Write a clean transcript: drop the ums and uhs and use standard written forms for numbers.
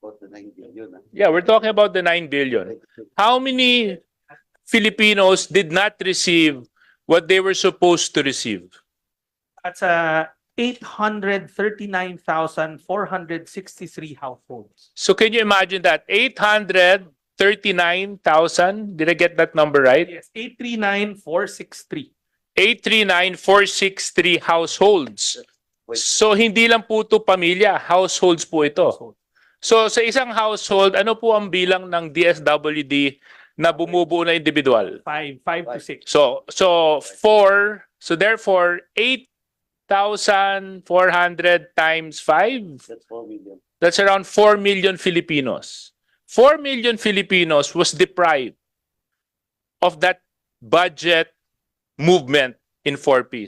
About the 9 billion. Yeah, we're talking about the 9 billion. How many Filipinos did not receive what they were supposed to receive? That's 839,463 households. So can you imagine that? 839,000? Did I get that number right? Yes, 839,463. 839,463 households. So hindi lang po ito pamilya, households po ito. So sa isang household, ano po ang bilang ng DSWD na bumubuo na individual? 5 to 6. So therefore 8,400 times 5, That's 4 million. that's around 4 million Filipinos. 4 million Filipinos was deprived of that budget movement in 4Ps.